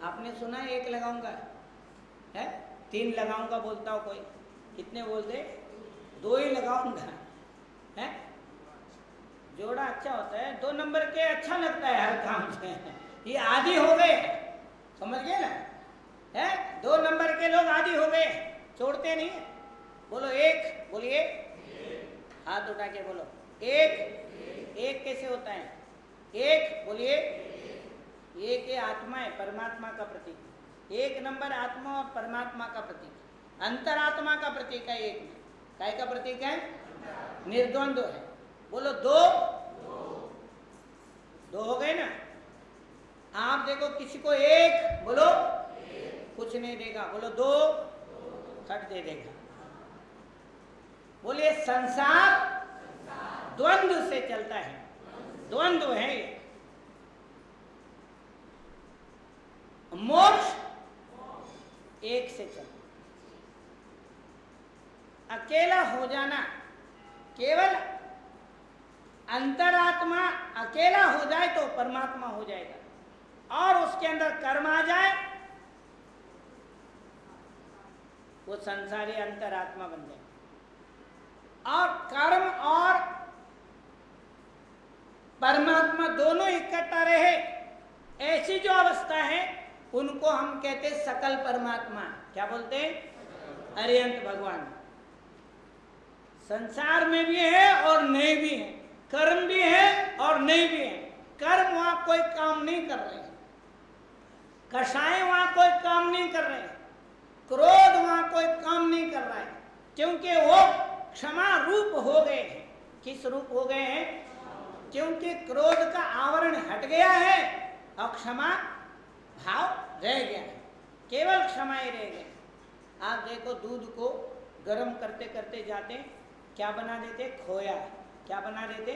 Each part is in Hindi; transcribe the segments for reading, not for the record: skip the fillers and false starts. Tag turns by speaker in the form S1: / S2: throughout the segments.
S1: आपने सुना एक लगाऊंगा है, 3 लगाऊंगा बोलता हो कोई, कितने बोलते? 2 ही लगाऊंगा है। जोड़ा अच्छा होता है, 2 नंबर के अच्छा लगता है हर काम से। ये आदी हो गए, समझ गए ना है, 2 नंबर के लोग आदी हो गए, छोड़ते नहीं है। बोलो एक, बोलिए हाथ उठा के बोलो एक। एक कैसे होता है? एक बोलिए, एक ये आत्मा है, परमात्मा का प्रतीक। 1 नंबर आत्मा और परमात्मा का प्रतीक, अंतरात्मा का प्रतीक है। एक में काय का प्रतीक है? निर्द्वंद्व है। बोलो 2, 2 हो गए ना। आप देखो किसी को एक बोलो कुछ नहीं देगा, बोलो 2 खट दे देगा। बोलिए संसार द्वंद्व से चलता है, द्वंद्व है ये। मोक्ष एक से चलता, अकेला हो जाना, केवल अंतरात्मा अकेला हो जाए तो परमात्मा हो जाएगा, और उसके अंदर कर्म आ जाए वो संसारी अंतरात्मा बन जाए। और कर्म और परमात्मा दोनों इकट्ठा रहे, ऐसी जो अवस्था है उनको हम कहते हैं सकल परमात्मा। क्या बोलते हैं? अरिहंत भगवान। संसार में भी है और नहीं भी है, कर्म भी है और नहीं भी है। कर्म वहां कोई काम नहीं कर रहे हैं, कषाय वहां कोई काम नहीं कर रहे हैं, क्रोध वहां कोई काम नहीं कर रहा है, क्योंकि वो क्षमा रूप हो गए हैं। किस रूप हो गए हैं? क्योंकि क्रोध का आवरण हट गया है और क्षमा भाव रह गया है, केवल क्षमा ही रह गया। आप देखो दूध को गर्म करते करते जाते क्या बना देते? खोया। क्या बना देते?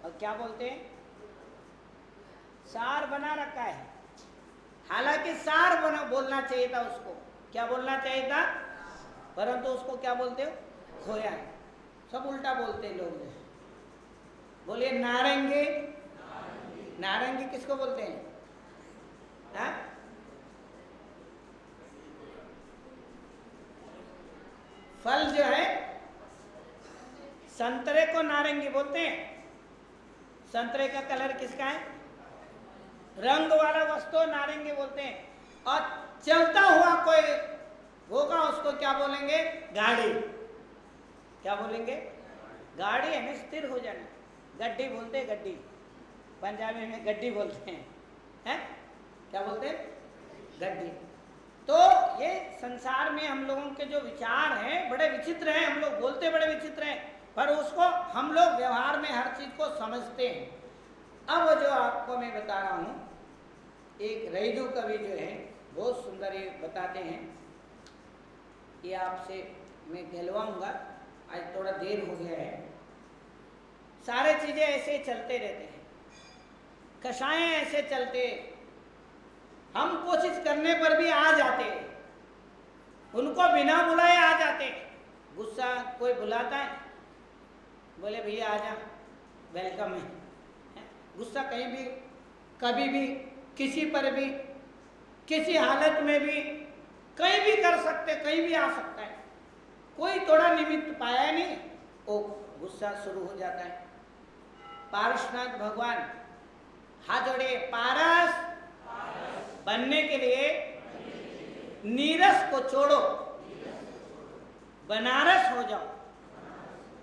S1: और क्या बोलते हैं? सार बना रखा है। हालांकि सार बना बोलना चाहिए था उसको, क्या बोलना चाहिए था, परंतु उसको क्या बोलते हो? खोया है। सब उल्टा बोलते हैं लोग। बोलिए नारंगी। नारंगी किसको बोलते हैं? हा? फल जो है, संतरे को नारंगी बोलते हैं। संतरे का कलर किसका है? रंग वाला वस्तु नारंगी बोलते हैं। और चलता हुआ कोई होगा उसको क्या बोलेंगे? गाड़ी। क्या बोलेंगे? गाड़ी है ना, स्थिर हो जाना। गड्डी बोलते हैं, गड्डी पंजाबी में गड्डी बोलते हैं, क्या बोलते हैं? गड्डी। तो ये संसार में हम लोगों के जो विचार हैं बड़े विचित्र हैं, हम लोग बोलते बड़े विचित्र हैं, पर उसको हम लोग व्यवहार में हर चीज को समझते हैं। अब जो आपको मैं बता रहा हूं, एक रैदू कवि जो है बहुत सुंदर ये बताते हैं, ये आपसे मैं कहलवाऊंगा, आज थोड़ा देर हो गया है। सारे चीजें ऐसे चलते रहते हैं, कषाय ऐसे चलते, हम कोशिश करने पर भी आ जाते, उनको बिना बुलाए आ जाते। गुस्सा कोई बुलाता है, बोले भैया आ जा, वेलकम है। गुस्सा कहीं भी कभी भी किसी पर भी किसी हालत में भी कहीं भी कर सकते, कहीं भी आ सकता है। कोई थोड़ा निमित्त पाया नहीं, वो गुस्सा शुरू हो जाता है। पारसनाथ भगवान हाथ जोड़े, पारस बनने के लिए नीरस को छोड़ो, बनारस हो जाओ।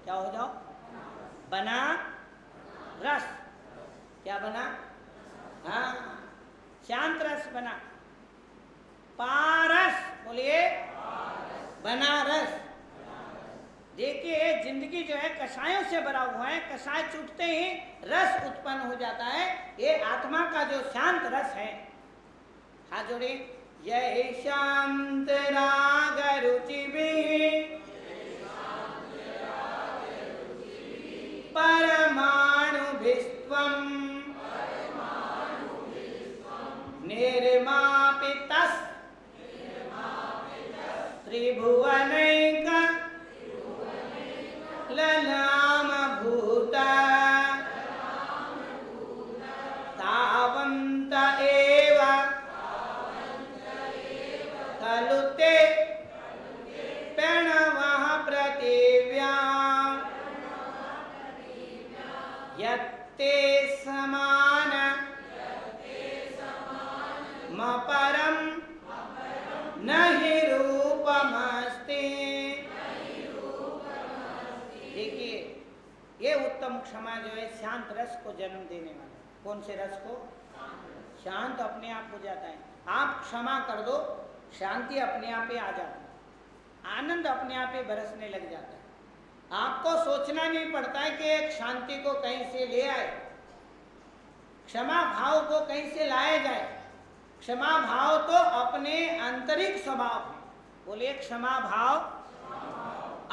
S1: क्या हो जाओ? बना रस। क्या बना? हाँ, शांत रस बना। पारस बोलिए, बनारस। देखिए जिंदगी जो है कषायों से भरा हुआ है, कषाय छूटते ही रस उत्पन्न हो जाता है। ये आत्मा का जो शांत रस है, हाथ जोड़िए, यही शांत राग रुचि भी परमाणु भिस्त्वं निर्मापितस् त्रिभुवनैक ललाम भूत तावन्त एव परम नहि रूपमस्ति। देखिए, ये उत्तम क्षमा जो है शांत रस को जन्म देने वाला। कौन से रस को? शांत अपने आप हो जाता है। आप क्षमा कर दो, शांति अपने आप ही आ जाती है, आनंद अपने आप ही बरसने लग जाता है। आपको सोचना नहीं पड़ता है कि एक शांति को कहीं से ले आए, क्षमा भाव को कहीं से लाया जाए। क्षमा भाव तो अपने आंतरिक स्वभाव है। बोलिए, क्षमा भाव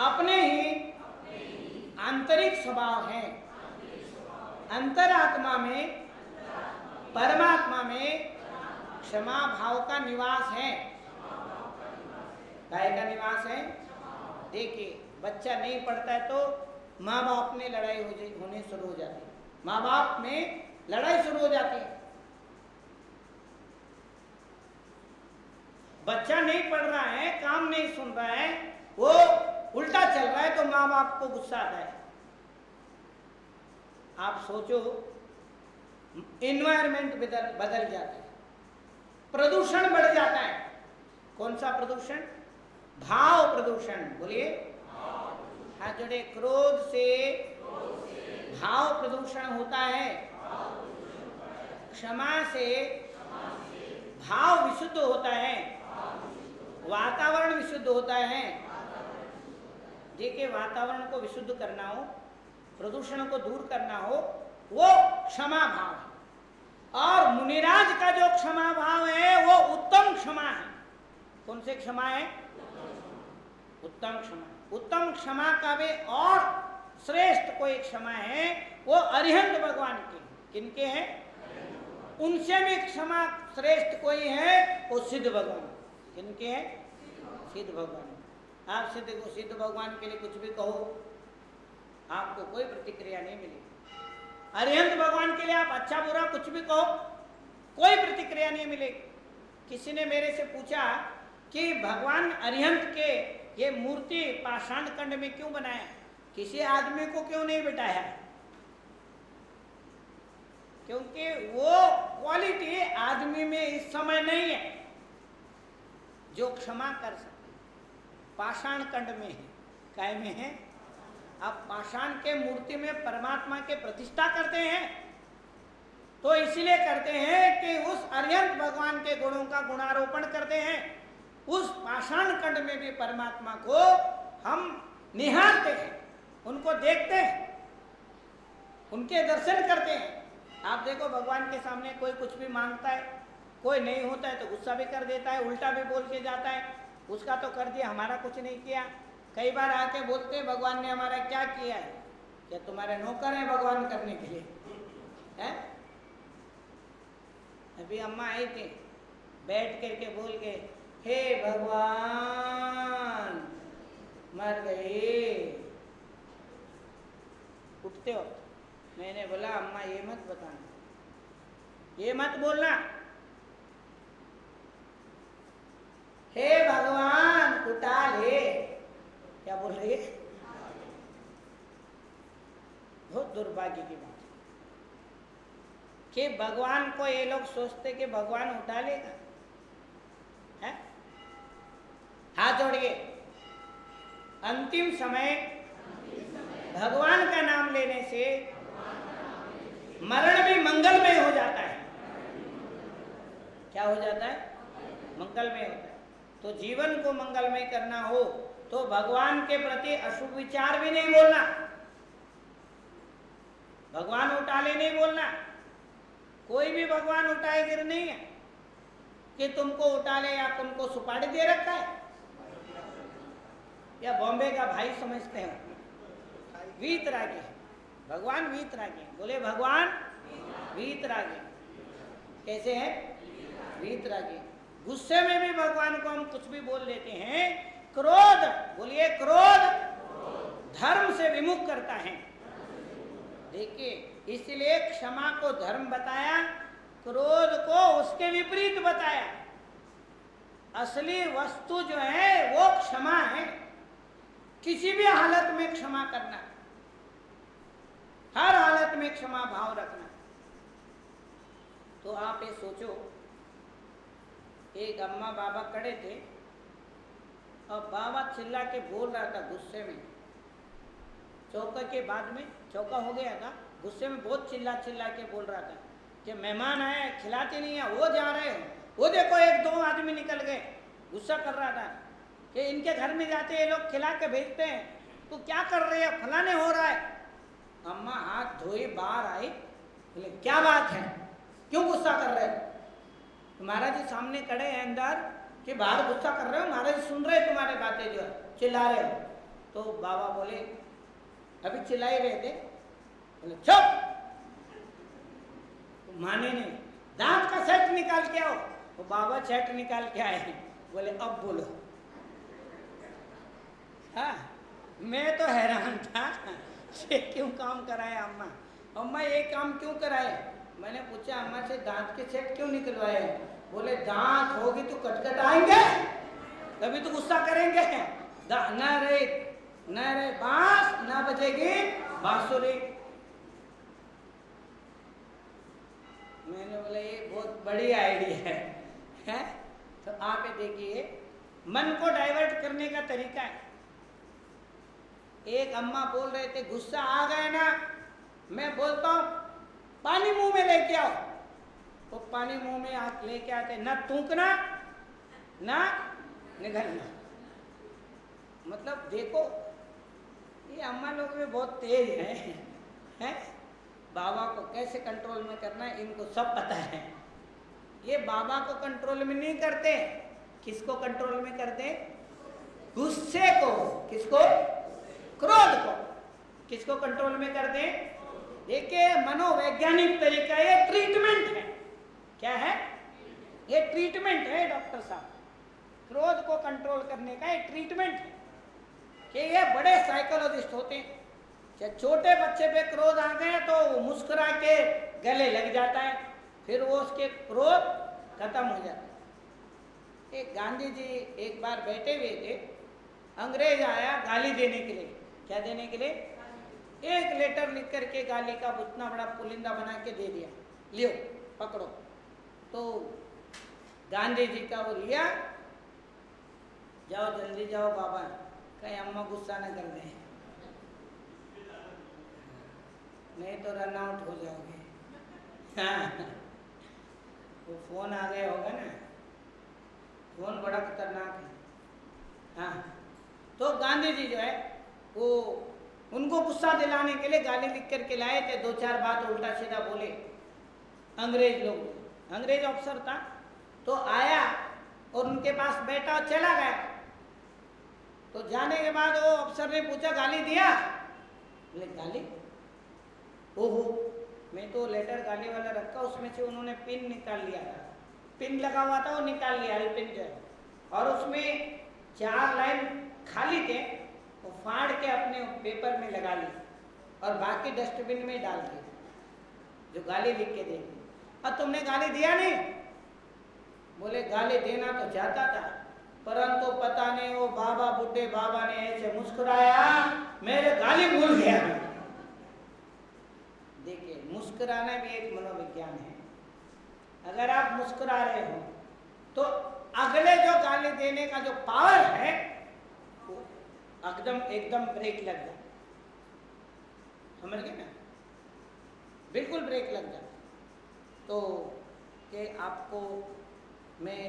S1: अपने ही आंतरिक स्वभाव है। अंतरात्मा में, परमात्मा में क्षमा भाव का निवास है। काय का निवास है? देखिए, बच्चा नहीं पढ़ता है तो माँ बाप में लड़ाई होने शुरू हो जाती है। माँ बाप में लड़ाई शुरू हो जाती है। बच्चा नहीं पढ़ रहा है, काम नहीं सुन रहा है, वो उल्टा चल रहा है तो माँ बाप को गुस्सा आता है। आप सोचो, एनवायरमेंट बदल जाता है, प्रदूषण बढ़ जाता है। कौन सा प्रदूषण? भाव प्रदूषण। बोलिए, हाथ जोड़े। क्रोध से भाव प्रदूषण होता है, क्षमा से भाव विशुद्ध होता है, वातावरण विशुद्ध होता है। देखिए, वातावरण को विशुद्ध करना हो, प्रदूषण को दूर करना हो, वो क्षमा भाव है। और मुनिराज का जो क्षमा भाव है वो उत्तम क्षमा है। कौन से क्षमा है? उत्तम क्षमा। उत्तम क्षमा का भी और श्रेष्ठ कोई क्षमा है, वो अरिहंत भगवान के। किनके हैं? उनसे भी क्षमा श्रेष्ठ कोई है, वो सिद्ध भगवान। किनके हैं? सिद्ध भगवान। आप सिद्ध भगवान के लिए कुछ भी कहो, आपको कोई प्रतिक्रिया नहीं मिलेगी। अरिहंत भगवान के लिए आप अच्छा बुरा कुछ भी कहो, कोई प्रतिक्रिया नहीं मिलेगी। किसी ने मेरे से पूछा कि भगवान अरिहंत के ये मूर्ति पाषाण खंड में क्यों बनाया, किसी आदमी को क्यों नहीं बिठाया? क्योंकि वो क्वालिटी आदमी में इस समय नहीं है जो क्षमा कर सके। पाषाण खंड में है। काय में है? आप पाषाण के मूर्ति में परमात्मा के प्रतिष्ठा करते हैं तो इसलिए करते हैं कि उस अरिहंत भगवान के गुणों का गुणारोपण करते हैं। उस पाषाण खंड में भी परमात्मा को हम निहारते हैं, उनको देखते हैं, उनके दर्शन करते हैं। आप देखो, भगवान के सामने कोई कुछ भी मांगता है, कोई नहीं होता है तो गुस्सा भी कर देता है, उल्टा भी बोल के जाता है, उसका तो कर दिया, हमारा कुछ नहीं किया। कई बार आके बोलते हैं भगवान ने हमारा क्या किया है? क्या तुम्हारे नौकर है भगवान करने के लिए? है? अभी अम्मा आई थी, बैठ करके बोल के, हे भगवान मर गए। उठते हो? मैंने बोला अम्मा ये मत बताना, ये मत बोलना। हे भगवान उठा ले। क्या बोल रही है? बहुत दुर्भाग्य की बात कि भगवान को ये लोग सोचते कि भगवान उठा लेगा। है? हाथ जोड़िए। अंतिम समय भगवान का नाम लेने से मरण भी मंगलमय हो जाता है। क्या हो जाता है? मंगलमय होता है। तो जीवन को मंगलमय करना हो तो भगवान के प्रति अशुभ विचार भी नहीं बोलना, भगवान उठा ले नहीं बोलना। कोई भी भगवान उठाए गिर नहीं है कि तुमको उठा ले या तुमको सुपारी दे रखा है या बॉम्बे का भाई समझते हैं। वीतरागी है भगवान, वीतरागी। बोले भगवान वीतरागी। कैसे है? वीतरागी। गुस्से में भी भगवान को हम कुछ भी बोल लेते हैं। क्रोध, बोलिए क्रोध धर्म से विमुख करता है। देखिए, इसलिए क्षमा को धर्म बताया, क्रोध को उसके विपरीत बताया। असली वस्तु जो है वो क्षमा है। किसी भी हालत में क्षमा करना, हर हालत में क्षमा भाव रखना। तो आप ये सोचो एक अम्मा बाबा खड़े थे और बाबा चिल्ला के बोल रहा था गुस्से में, चौका के बाद में चौका हो गया था, गुस्से में बहुत चिल्ला चिल्ला के बोल रहा था कि मेहमान आए खिलाते नहीं है, वो जा रहे हो, वो देखो एक दो आदमी निकल गए। गुस्सा कर रहा था कि इनके घर में जाते ये लोग खिला के भेजते हैं, तू क्या कर रही है, फलाने हो रहा है। अम्मा हाथ धोई बाहर आई, बोले क्या बात है, क्यों गुस्सा कर रहे हो। महाराज जी सामने खड़े हैं अंदर कि बाहर गुस्सा कर रहे हो, महाराज जी सुन रहे तुम्हारे बातें जो है, चिल्ला रहे हो। तो बाबा बोले अभी चिल्ला ही रहे थे, बोले चुप, माने नहीं, दांत का सेट निकाल के आओ। तो बाबा सेट निकाल के आए, बोले अब बोलो। हाँ, मैं तो हैरान था ये क्यों काम कराए अम्मा, अम्मा ये काम क्यों कराए। मैंने पूछा अम्मा से दांत के सेट क्यों निकलवाए। बोले दांत होगी तो कटकट आएंगे, तभी तो गुस्सा करेंगे। न रे बांस न बजेगी बांसुरी। मैंने बोला ये बहुत बड़ी आइडिया है। तो आप ये देखिए मन को डाइवर्ट करने का तरीका है। एक अम्मा बोल रहे थे गुस्सा आ गए ना, मैं बोलता हूँ पानी मुंह में लेके आओ, तो पानी मुंह में आप लेके आते, ना थूकना ना निगलना। मतलब देखो ये अम्मा लोग भी बहुत तेज हैं, बाबा को कैसे कंट्रोल में करना है इनको सब पता है। ये बाबा को कंट्रोल में नहीं करते, किसको कंट्रोल में करते, गुस्से को, किसको, क्रोध को, किसको कंट्रोल में करते। देखिए मनोवैज्ञानिक तरीका, ये ट्रीटमेंट है। क्या है ये, ट्रीटमेंट है डॉक्टर साहब। क्रोध को कंट्रोल करने का एक ट्रीटमेंट है कि ये बड़े साइकोलॉजिस्ट होते हैं। चाहे छोटे बच्चे पे क्रोध आ गए तो वो मुस्कुरा के गले लग जाता है, फिर वो उसके क्रोध खत्म हो जाता है। एक गांधी जी एक बार बैठे हुए थे, अंग्रेज आया गाली देने के लिए। क्या देने के लिए, एक लेटर लिख करके गाली का उतना बड़ा पुलिंदा बना के दे दिया, लियो पकड़ो। तो गांधी जी का वो लिया, जाओ जल्दी जाओ बाबा, कहीं अम्मा गुस्सा न कर दें, नहीं तो रन आउट हो जाओगे। हाँ, वो फोन आ गया होगा ना, फोन बड़ा खतरनाक है। हाँ, तो गांधी जी जो है वो उनको गुस्सा दिलाने के लिए गाली लिख करके लाए थे, दो चार बात उल्टा सीधा बोले अंग्रेज लोग। अंग्रेज अफसर था तो आया और उनके पास बैठा और चला गया। तो जाने के बाद वो अफसर ने पूछा गाली दिया, बोले गाली, ओहो मैं तो लेटर गाली वाला रखा, उसमें से उन्होंने पिन निकाल लिया था, पिन लगा हुआ था वो निकाल लिया, पिन जो है, और उसमें 4 लाइन खाली थे, वो फाड़ के अपने पेपर में लगा ली और बाकी डस्टबिन में डाल दिए जो गाली लिख के दे। और तुमने गाली दिया नहीं, बोले गाली देना तो चाहता था, परंतु पता नहीं वो बाबा बुड्ढे बाबा ने ऐसे मुस्कुराया, मेरे गाली भूल गया। देखिए मुस्कुराना भी एक मनोविज्ञान है। अगर आप मुस्कुरा रहे हो तो अगले जो गाली देने का जो पावर है वो एकदम ब्रेक लग जाए, समझ गए ना, बिल्कुल ब्रेक लग जाए। तो कि आपको मैं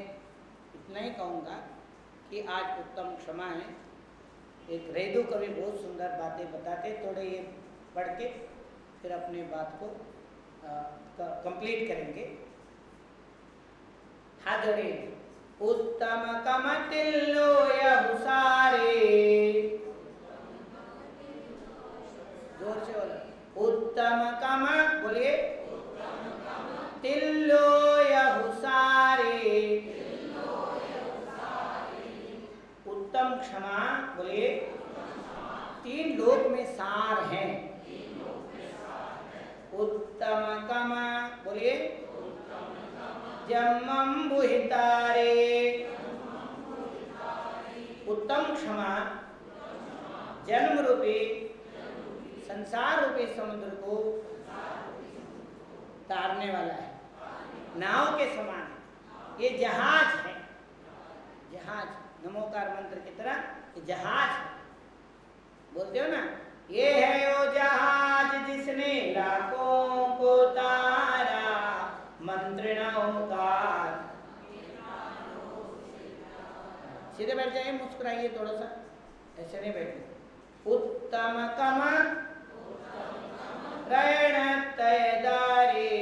S1: इतना ही कहूँगा कि आज उत्तम क्षमा है। एक रेदू कवि बहुत सुंदर बातें बताते, थोड़े ये पढ़ के फिर अपने बात को कंप्लीट करेंगे। हाथ जोड़िए। उत्तम कमटिल्लो यहुसारे, जोर से बोलो, उत्तम कम, बोलिए, तिल्लो यहुसारे, उत्तम क्षमा, बोलिए, 3 लोक में सार है। उत्तम कम, बोलिए, जम्मम बुहितारे, उत्तम क्षमा जन्म रूपी संसार रूपी समुद्र को तारने वाला है, नाव के समान है। ये जहाज है, जहाज नमोकार मंत्र की तरह ये जहाज है। बोलते हो ना, ये है वो जहाज जिसने लाखों को तारा, मंत्र न ओंकार। सीधे बैठ जाइए, मुस्कुराइए थोड़ा सा, ऐसे नहीं बैठे। उत्तम कम रण तयदारी,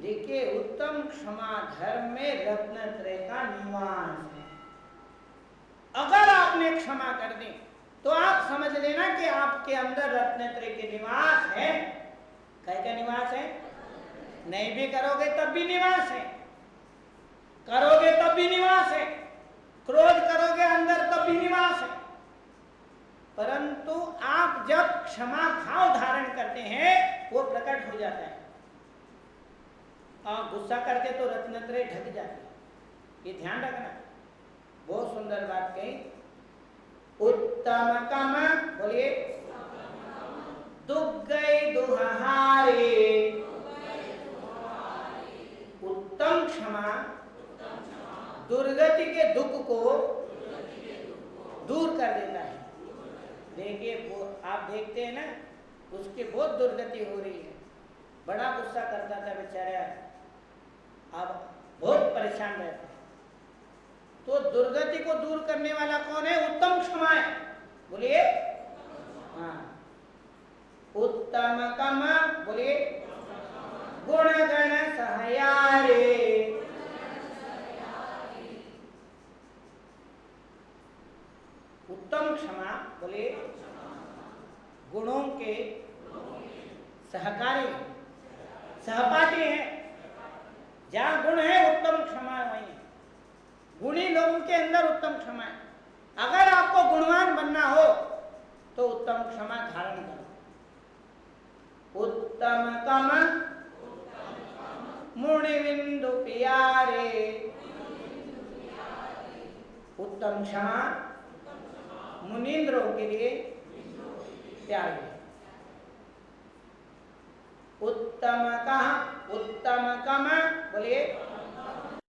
S1: देखिए उत्तम क्षमा धर्म में रत्नत्रय का निवास है। अगर आपने क्षमा कर दी तो आप समझ लेना कि आपके अंदर रत्नत्रय के निवास है। कैसा निवास है? नहीं भी करोगे तब भी निवास है, करोगे तब भी निवास है, क्रोध करोगे अंदर तब भी निवास है। परंतु आप जब क्षमा भाव धारण करते हैं वो प्रकट हो जाता है। आप गुस्सा करते तो रत्नत्रय ढक जाते, ये ध्यान रखना। बहुत सुंदर बात कही। उत्तम कम, बोलिए, दुख गई दुहारे, उत्तम क्षमा दुर्गति के दुख को दूर कर देता है। देखिए वो आप देखते हैं ना, उसकी बहुत दुर्गति हो रही है, बड़ा गुस्सा करता था बेचारा, अब बहुत परेशान रहता है। तो दुर्गति को दूर करने वाला कौन है? उत्तम क्षमा है। बोलिए, हाँ, उत्तम कम, बोलिए, गुण गण सहयारे, उत्तम क्षमा, बोलिए, गुणों के सहकारी, सहपाठी है। जहां गुण है उत्तम क्षमा वही है। गुणी लोगों के अंदर उत्तम क्षमा है। अगर आपको गुणवान बनना हो तो उत्तम क्षमा धारण करो। उत्तम कम मुनिविंदु प्यारे, उत्तम क्षमा मुनींद्रों के लिए प्यारे। उत्तम कम, बोलिए,